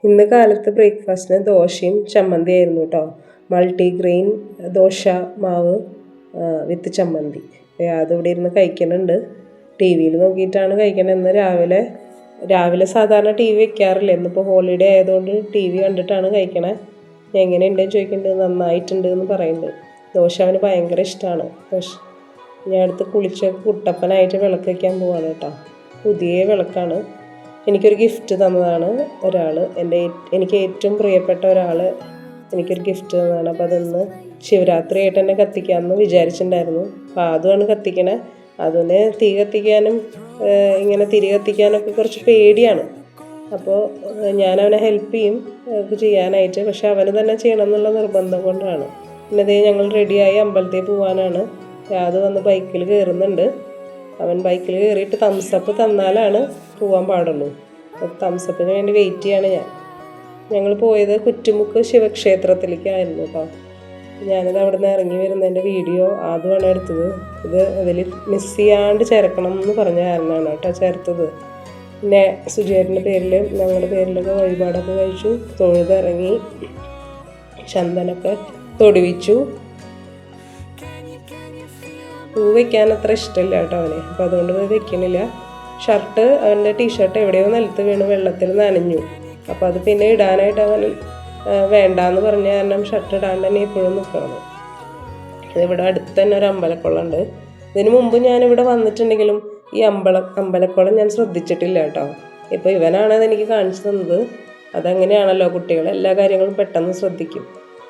ഇന്ന് കാലത്ത് ബ്രേക്ക്ഫാസ്റ്റിന് ദോശയും ചമ്മന്തിയായിരുന്നു കേട്ടോ. മൾട്ടിഗ്രെയിൻ ദോശ മാവ് വിത്ത് ചമ്മന്തി. അതിവിടെ ഇരുന്ന് കഴിക്കുന്നുണ്ട്. ടി വിയിൽ നോക്കിയിട്ടാണ് കഴിക്കണത്. ഇന്ന് രാവിലെ സാധാരണ ടി വി വെക്കാറില്ല. ഇന്നിപ്പോൾ ഹോളിഡേ ആയതുകൊണ്ട് ടി വി കണ്ടിട്ടാണ് കഴിക്കണേ. എങ്ങനെയുണ്ടെന്ന് ചോദിക്കുന്നുണ്ട്. നന്നായിട്ടുണ്ട് എന്ന് പറയുന്നുണ്ട്. ദോശ അവന് ഭയങ്കര ഇഷ്ടമാണ്. ഞാൻ അടുത്ത് കുളിച്ച് കുട്ടപ്പനായിട്ട് വിളക്ക് വയ്ക്കാൻ പോവാണ് കേട്ടോ. പുതിയ വിളക്കാണ്. എനിക്കൊരു ഗിഫ്റ്റ് തന്നതാണ് ഒരാൾ. എനിക്ക് ഏറ്റവും പ്രിയപ്പെട്ട ഒരാൾ എനിക്കൊരു ഗിഫ്റ്റ് തന്നതാണ്. അപ്പോൾ അതൊന്ന് ശിവരാത്രി ആയിട്ട് തന്നെ കത്തിക്കാമെന്ന് വിചാരിച്ചിട്ടുണ്ടായിരുന്നു. അപ്പോൾ അതുമാണ് കത്തിക്കണേ. അതിന് തീ കത്തിക്കാനും ഇങ്ങനെ തിരി കത്തിക്കാനൊക്കെ കുറച്ച് പേടിയാണ്. അപ്പോൾ ഞാനവനെ ഹെൽപ്പ് ചെയ്യും ചെയ്യാനായിട്ട്. പക്ഷെ അവന് തന്നെ ചെയ്യണം എന്നുള്ള നിർബന്ധം കൊണ്ടാണ്. പിന്നെ ഞങ്ങൾ റെഡിയായി അമ്പലത്തിൽ പോകാനാണ്. അത് വന്ന് ബൈക്കിൽ കയറുന്നുണ്ട്. അവൻ ബൈക്കിൽ കയറിയിട്ട് തംസപ്പ് തന്നാലാണ് പോകാൻ പാടുള്ളൂ. തംസപ്പിന് വേണ്ടി വെയിറ്റ് ചെയ്യാണ് ഞങ്ങൾ പോയത് കുറ്റുമുക്ക് ശിവക്ഷേത്രത്തിലേക്കായിരുന്നു കേട്ടോ. ഞാനിത് അവിടെ നിന്ന് ഇറങ്ങി വരുന്നതിൻ്റെ വീഡിയോ ആദ്യമാണ് എടുത്തത്. ഇത് അതിൽ മിസ് ചെയ്യാണ്ട് ചേർക്കണം എന്ന് പറഞ്ഞ കാരണമാണ് കേട്ടോ ചേർത്തത്. പിന്നെ സുജേറിൻ്റെ പേരിൽ ഞങ്ങളുടെ പേരിലൊക്കെ വഴിപാടൊക്കെ കഴിച്ചു, തൊഴുതിറങ്ങി, ചന്ദനൊക്കെ തൊടുവിച്ചു. പൂ വയ്ക്കാൻ അത്ര ഇഷ്ടമില്ല കേട്ടോ അവന്. അപ്പോൾ അതുകൊണ്ട് വെക്കണില്ല. അവൻ്റെ ടീഷർട്ട് എവിടെയോ നിലത്ത് വീണ് വെള്ളത്തിൽ നനഞ്ഞു. അപ്പോൾ അത് പിന്നെ ഇടാനായിട്ട് അവൻ വേണ്ടാന്ന് പറഞ്ഞ കാരണം ഷർട്ട് ഇടാണ്ട് തന്നെ എപ്പോഴും നിൽക്കണം. ഇവിടെ അടുത്ത് തന്നെ ഒരു അമ്പലക്കുളമുണ്ട്. ഇതിനു മുമ്പ് ഞാനിവിടെ വന്നിട്ടുണ്ടെങ്കിലും ഈ അമ്പലക്കുളം ഞാൻ ശ്രദ്ധിച്ചിട്ടില്ല കേട്ടോ. ഇപ്പോൾ ഇവനാണ് അതെനിക്ക് കാണിച്ചു തന്നത്. അതങ്ങനെയാണല്ലോ, കുട്ടികൾ എല്ലാ കാര്യങ്ങളും പെട്ടെന്ന് ശ്രദ്ധിക്കും.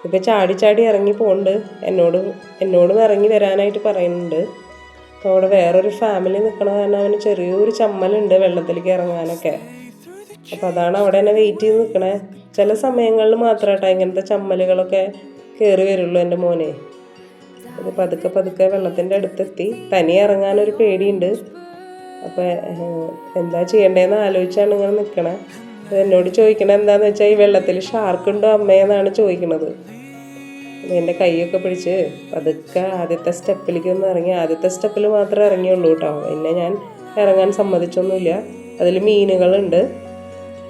ഇപ്പോൾ ചാടി ഇറങ്ങി പോകുന്നുണ്ട്. എന്നോടും ഇറങ്ങി വരാനായിട്ട് പറയുന്നുണ്ട്. അപ്പോൾ അവിടെ വേറൊരു ഫാമിലി നിൽക്കണ കാരണം അവന് ചെറിയൊരു ചമ്മലുണ്ട് വെള്ളത്തിലേക്ക് ഇറങ്ങാനൊക്കെ. അപ്പോൾ അതാണ് അവിടെ തന്നെ വെയിറ്റ് ചെയ്ത് നിൽക്കണേ. ചില സമയങ്ങളിൽ മാത്രമായിട്ടോ ഇങ്ങനത്തെ ചമ്മലുകളൊക്കെ കയറി വരുള്ളൂ എൻ്റെ മോനെ. അത് പതുക്കെ വെള്ളത്തിൻ്റെ അടുത്തെത്തി. തനിയെ ഇറങ്ങാനൊരു പേടിയുണ്ട്. അപ്പോൾ എന്താ ചെയ്യേണ്ടതെന്ന് ആലോചിച്ചാണ് ഇങ്ങനെ നിൽക്കണേ. എന്നോട് ചോദിക്കണത് എന്താണെന്ന് വെച്ചാൽ ഈ വെള്ളത്തിൽ ഷാർക്കുണ്ടോ അമ്മയെന്നാണ് ചോദിക്കണത്. എൻ്റെ കൈയൊക്കെ പിടിച്ച് പതുക്കെ ആദ്യത്തെ സ്റ്റെപ്പിലേക്ക് ഒന്ന് ഇറങ്ങി. ആദ്യത്തെ സ്റ്റെപ്പിൽ മാത്രമേ ഇറങ്ങിയുള്ളൂ കേട്ടോ. പിന്നെ ഞാൻ ഇറങ്ങാൻ സമ്മതിച്ചൊന്നുമില്ല. അതിൽ മീനുകളുണ്ട്.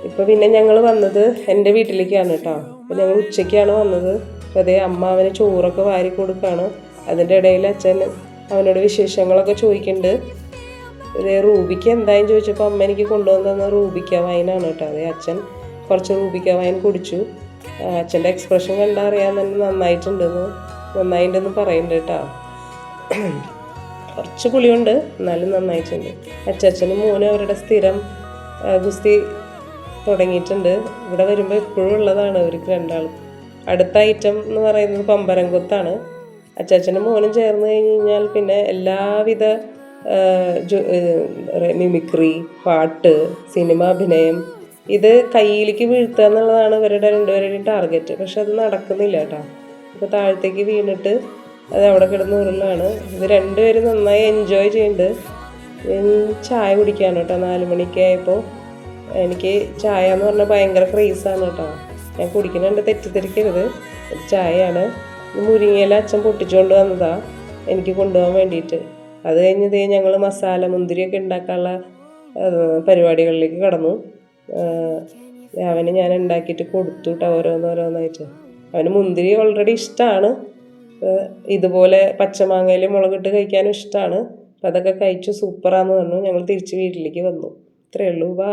ഇപ്പോൾ പിന്നെ ഞങ്ങൾ വന്നത് എൻ്റെ വീട്ടിലേക്കാണ് കേട്ടോ. അപ്പോൾ ഞങ്ങൾ ഉച്ചയ്ക്കാണ് വന്നത്. അപ്പോൾ അതേ അമ്മ അവന് ചോറൊക്കെ വാരി കൊടുക്കുകയാണ്. അതിൻ്റെ ഇടയിൽ അച്ഛൻ അവനോട് വിശേഷങ്ങളൊക്കെ ചോദിക്കുന്നുണ്ട്. ഇതേ റൂബിക്ക് എന്തായാലും ചോദിച്ചപ്പോൾ അമ്മ എനിക്ക് കൊണ്ടുവന്ന് തന്ന റൂബിക്ക വൈനാണ് കേട്ടോ. അതേ അച്ഛൻ കുറച്ച് റൂബിക്ക വൈൻ കുടിച്ചു. അച്ഛൻ്റെ എക്സ്പ്രഷൻ കണ്ടാൽ അറിയാൻ തന്നെ നന്നായിട്ടുണ്ടെന്ന് പറയുന്നുണ്ട് കേട്ടോ. കുറച്ച് പുളിയുണ്ട്, എന്നാലും നന്നായിട്ടുണ്ട്. അച്ഛനും മോനും അവരുടെ സ്ഥിരം ഗുസ്തി തുടങ്ങിയിട്ടുണ്ട്. ഇവിടെ വരുമ്പോൾ എപ്പോഴും ഉള്ളതാണ് അവർക്ക് രണ്ടാളും. അടുത്ത ഐറ്റം എന്ന് പറയുന്നത് പമ്പരംകൊത്താണ്. അച്ഛനും മോനും ചേർന്ന് കഴിഞ്ഞാൽ പിന്നെ എല്ലാവിധ മിമിക്രി, പാട്ട്, സിനിമ അഭിനയം, ഇത് കയ്യിലേക്ക് വീഴ്ത്തുക എന്നുള്ളതാണ് ഇവരുടെ രണ്ടുപേരുടെയും ടാർഗറ്റ്. പക്ഷെ അത് നടക്കുന്നില്ല കേട്ടോ. ഇപ്പോൾ താഴത്തേക്ക് വീണിട്ട് അത് അവിടെ കിടന്ന് ഉരുളാണ്. ഇത് രണ്ടുപേരും നന്നായി എൻജോയ് ചെയ്യുന്നുണ്ട്. ചായ കുടിക്കാണ് കേട്ടോ. 4 മണിക്ക് ആയപ്പോൾ എനിക്ക് ചായ എന്ന് പറഞ്ഞാൽ ഭയങ്കര ക്രേസാണ് കേട്ടോ. ഞാൻ കുടിക്കുന്നുണ്ട്, തെറ്റിദ്ധരിക്കരുത്. ചായയാണ്. മുരിങ്ങയില അച്ഛൻ പൊട്ടിച്ചുകൊണ്ട് വന്നതാണ് എനിക്ക് കൊണ്ടുപോകാൻ വേണ്ടിയിട്ട്. അത് കഴിഞ്ഞതേ ഞങ്ങൾ മസാല മുന്തിരിയൊക്കെ ഉണ്ടാക്കാനുള്ള പരിപാടികളിലേക്ക് കടന്നു. അവന് ഞാൻ ഉണ്ടാക്കിയിട്ട് കൊടുത്തു കേട്ടോ, ഓരോന്നായിട്ട്. അവന് മുന്തിരി ഓൾറെഡി ഇഷ്ടമാണ്. ഇതുപോലെ പച്ചമാങ്ങയിൽ മുളകിട്ട് കഴിക്കാനും ഇഷ്ടമാണ്. അപ്പം അതൊക്കെ കഴിച്ചു സൂപ്പറാന്ന് പറഞ്ഞു. ഞങ്ങൾ തിരിച്ച് വീട്ടിലേക്ക് വന്നു. ഇത്രയേ ഉള്ളൂ. ബൈ.